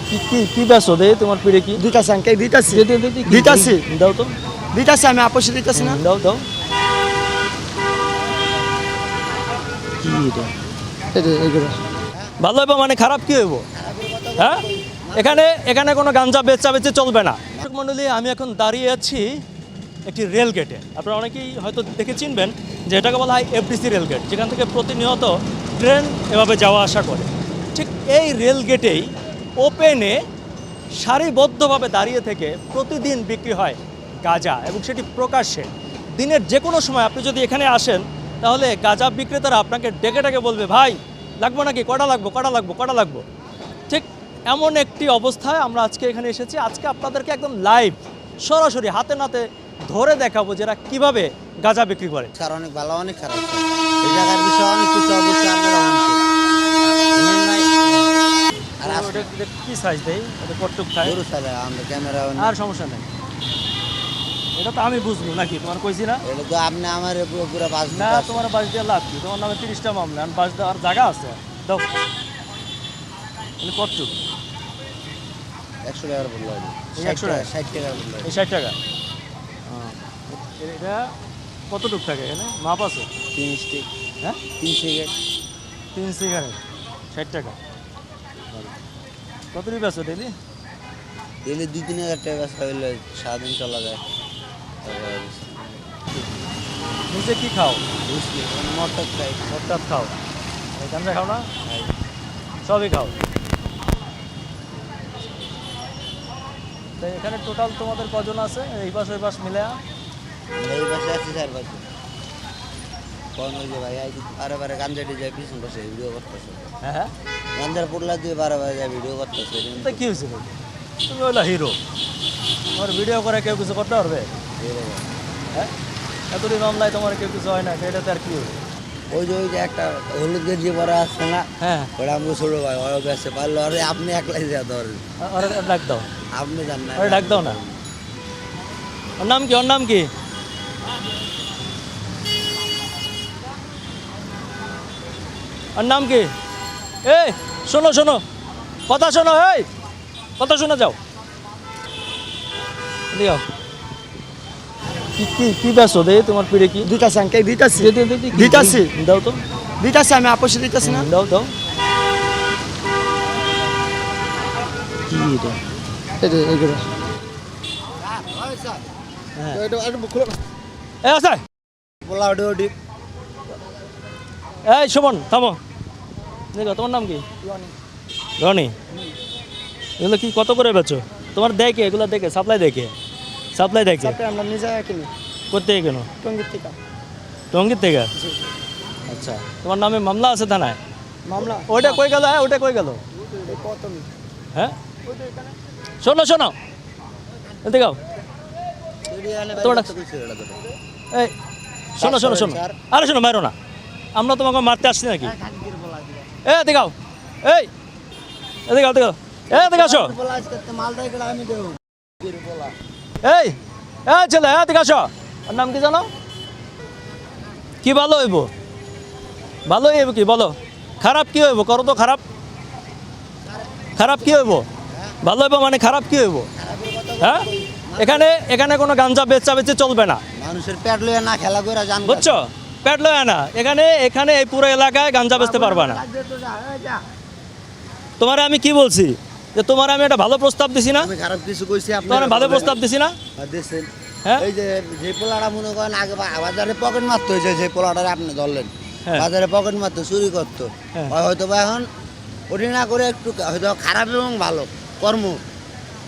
কি কি কি বেছো দে তোমার পিড়ে কি দিতাছি আঙ্কেল দিতাছি দিতাছি দাও তো দিতাছি আমি আপসে দিতাছি না দাও দাও কি এটা এগুলো ভালো হইব মানে খারাপ কি হইব হ্যাঁ এখানে এখানে কোনো গাঞ্জা বেচা চলবে না দর্শক মণ্ডলী আমি এখন দাঁড়িয়ে আছি একটি রেল গেটে আপনারা অনেকেই হয়তো দেখে চিনবেন যে এটাকে বলা হয় এফডিসি রেল গেট যেখান থেকে প্রতিনিয়ত ট্রেন এভাবে যাওয়া আসা করে ঠিক এই রেল গেটেই ওপেনে সারিবদ্ধভাবে দাঁড়িয়ে থেকে প্রতিদিন বিক্রি হয় গাঁজা এবং সেটি প্রকাশ্যে দিনের যে কোনো সময় আপনি যদি এখানে আসেন তাহলে গাঁজা বিক্রেতারা আপনাকে ডেকে বলবে ভাই লাগবো নাকি কটা লাগবো ঠিক এমন একটি অবস্থায় আমরা আজকে এখানে এসেছি আজকে আপনাদেরকে একদম লাইভ সরাসরি হাতে নাতে ধরে দেখাবো যে এরা কীভাবে গাঁজা বিক্রি করে স্যার অনেক ভালো অনেক খারাপ এই জায়গার বিষয়ে অনেক কিছু অবশ্যই আপনারা আর কি সাইজ দেয় এটা কটুক খায় আমরা ক্যামেরা আর সমস্যা নেই এটা তো আমি বুঝবো নাকি তোমার কইছি না এটা তো আপনি আমার পুরো বাস না তোমার বাস দিয়ে লাভ কি তোমার নামে 30টা মামলা আর বাস দেওয়ার জায়গা আছে দাও কটুক 100 টাকা বললো 100 টাকা 60 টাকা বললো এই 60 টাকা এটা কতটুক থাকে এখানে মাপ আছে 3 স্টিক হ্যাঁ 3 সিগারেট 3 সিগারেট 60 টাকা কত রুপি আছে ডেলি ডেলি 2-3 হাজার টাকা হইলে সারাদিন চলা যায় নিজে কি খাও মটর খাই মটর খাও গাঁজা খাও না সবই খাও তাই এখানে টোটাল তোমাদের কজন আছে এই পাশ ওই পাশ মিলে এই পাশে আছে 4 পাশে কোন ওই যে ভাই বারে গাঞ্জাটি যায় পিছন পাশে ভিডিও করতেছে হ্যাঁ গাঞ্জার পুরলা দিয়ে বারে যায় ভিডিও করতেছে তা কি হয়েছিল তুমি হলো হিরো তোমার ভিডিও করে কেউ কিছু করতে পারবে হ্যাঁ এতদিন মামলায় তোমার কেউ কিছু হয় না সেটাতে আর কি হবে ওই যে একটা হলুদ গেঞ্জি পরা আছে না হ্যাঁ ওটা আমি ছোট ভাই ওরা বেসে পারলো আরে আপনি একলাই যা ধরেন ডাক দাও আপনি জান না ডাক দাও না ওর নাম কি ওর নাম কি এই শোনো কথা শোনো এই কথা শোনো যাও দিও কি কি কি বেছো দে তোমার পিড়ে কি দিতাছি আঙ্কেল দিতাছি দিতাছি দাও তো দিতাছি আমি আপসে দিতাছি না দাও দাও কি এটা এগুলো হ্যাঁ এটা আর খুলো এই আছে বলা ওডি এই সুমন থামো দেখো তোমার নাম কি রনি এগুলো কি কত করে বেচো তোমার দেখে এগুলো দেখে সাপ্লাই দেখে আমরা নিজে কিনি করতে কেন টঙ্গির থেকে আচ্ছা তোমার নামে মামলা আছে থানায় মামলা ওইটা কই গেল হ্যাঁ ওইটা কই গেল হ্যাঁ শোনো দেখাও এই শোনো আরে শোনো মারো না আমরা তোমাকে মারতে আসছি নাকি এ দেখাও এই দেখাও দেখাছো এই ছেলে দেখাছো ওর নাম কি জানো কি ভালো হইব কি বলো খারাপ কি হইব করো তো খারাপ কি হইব ভালো হইব মানে খারাপ কি হইব হ্যাঁ এখানে কোনো গাঞ্জা বেচা চলবে না মানুষের পেট লইয়া না খেলা করে জান বুঝছো পেট লয়া না এখানে এই পুরো এলাকায় গাঞ্জা বেচতে পারবা না তোমারে আমি কি বলছি যে তোমার আমি একটা ভালো প্রস্তাব দিছি না আমি খারাপ কিছু কইছি আপনি তোমার ভালো প্রস্তাব দিছি না দিছেন হ্যাঁ এই যে পোলাটা মনে করেন আগে বাজারে পকেট মারতো যে পোলাটারে আপনি ধরলেন বাজারে পকেট মারতো চুরি করতো হয়তো বা এখন ওটি না করে একটু হয়তো খারাপ এবং ভালো কর্ম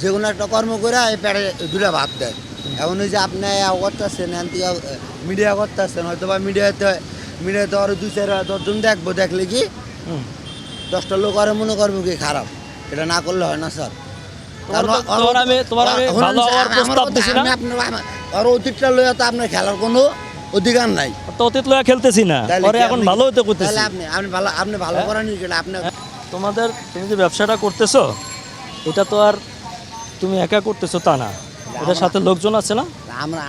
যে কোনো একটা কর্ম করে এই পেটে দুটা ভাত দেয় এখন ওই যে আপনি করতেছেন মিডিয়া করতেছেন হয়তো বা মিডিয়াতে আরো 2-4-10 জন দেখলে কি 10টা লোক আরো মনে করবো কি খারাপ এটা না করলে হয় না স্যার আর অতীতটা লইয়া তো আপনার খেলার কোনো অধিকার নাই তো অতীত লইয়া খেলতেছি না এখন ভালো হতে করতেছি আপনি ভালো করেন আপনি তুমি যে ব্যবসাটা করতেছো এটা তো আর তুমি একা করতেছো তা না এটার সাথে লোকজন আছে না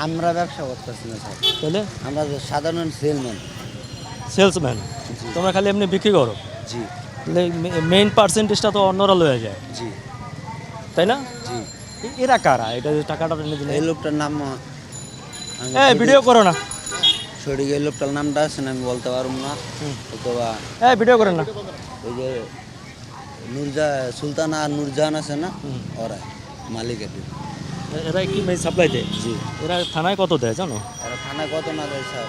আমরা ব্যবসা করতেছি না স্যার তাহলে আমরা সাধারণ সেলসম্যান তোমরা খালি এমনি বিক্রি করো জি মেইন পার্সেন্টেজটা তো অন্যরা লয়ে যায় জি তাই না? জি। এরা কারা? এটা যে টাকাটা এনে দিল, এই লোকটার নাম ভিডিও করো না, সঠিক এই লোকটার নামটা আছে না আমি বলতে পারবো না, অথবা ভিডিও করেন না। ওই যে সুলতানা আর নূরজাহান আছে না, ওরা মালিক এটি। এরা কি সাপ্লাই দেয়? জি। এরা থানায় কত দেয় জানো? এরা থানায় কত না দেয় স্যার,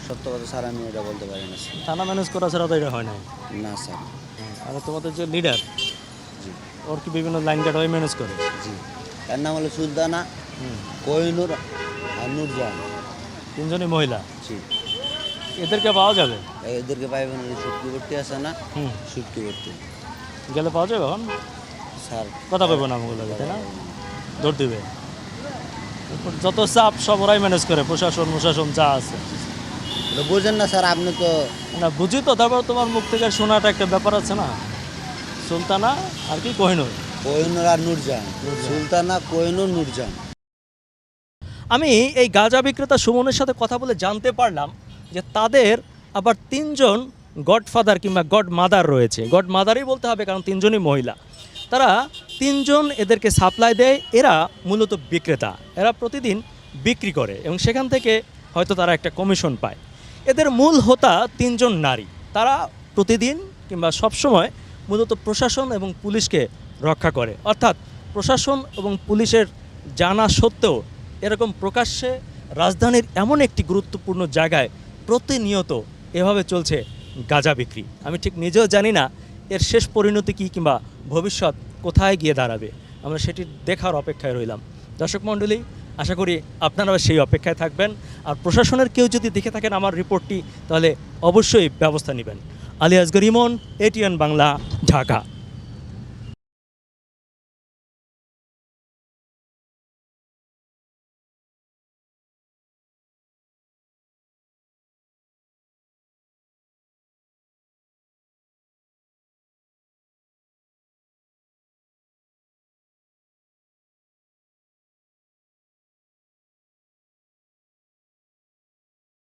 সত্য কথা স্যার আমি এটা বলতে পারি না স্যার। থানা ম্যানেজ করা ছাড়া তো এটা হয় না। না স্যার। আর তোমাদের যে লিডার, জি। ওর কি বিভিন্ন লাইন কাট হয়ে ম্যানেজ করে? জি। এর নাম হলো সুলতানা, কোহিনুর আর নূরজাহান, তিনজনই মহিলা। জি। এদেরকে পাওয়া যাবে? এদেরকে পাইবেন সুটকিবর্তী আছে না, হুম, সুটকিবর্তী গেলে পাওয়া যাবে এখন? স্যার। কথা বলবো না আমগুলো, তাই না? ধর দিবে যত চাপ সব ওরাই ম্যানেজ করে, প্রশাসন যা আছে। এটা বোঝেন না স্যার আপনি তো। না বুঝি তো, তারপর তোমার মুখ থেকে শোনাটা একটা ব্যাপার আছে না। সুলতানা আর কি কোহিনুর? কোহিনুর আর নূরজাহান, সুলতানা কোহিনুর নূরজাহান। আমি এই গাঁজা বিক্রেতা সুমনের সাথে কথা বলে জানতে পারলাম যে তাদের আবার তিনজন গডফাদার কিংবা গড মাদার রয়েছে। গড মাদারই বলতে হবে, কারণ তিনজনই মহিলা। তারা তিনজন এদেরকে সাপ্লাই দেয়। এরা মূলত বিক্রেতা, এরা প্রতিদিন বিক্রি করে এবং সেখান থেকে হয়তো তারা একটা কমিশন পায়। এদের মূল হোতা তিনজন নারী। তারা প্রতিদিন কিংবা সবসময় মূলত প্রশাসন এবং পুলিশকে রক্ষা করে। অর্থাৎ প্রশাসন এবং পুলিশের জানা সত্ত্বেও এরকম প্রকাশ্যে রাজধানীর এমন একটি গুরুত্বপূর্ণ জায়গায় প্রতিনিয়ত এভাবে চলছে গাঁজা বিক্রি। আমি ঠিক নিজেও জানি না এর শেষ পরিণতি কী কিংবা ভবিষ্যৎ কোথায় গিয়ে দাঁড়াবে। আমরা সেটি দেখার অপেক্ষায় রইলাম। দর্শক মণ্ডলী, আশা করি আপনারাও সেই অপেক্ষায় থাকবেন। আর প্রশাসনের কেউ যদি দেখে থাকেন আমার রিপোর্টটি, তাহলে অবশ্যই ব্যবস্থা নেবেন। আলী আসগর ইমন, ATN বাংলা, ঢাকা।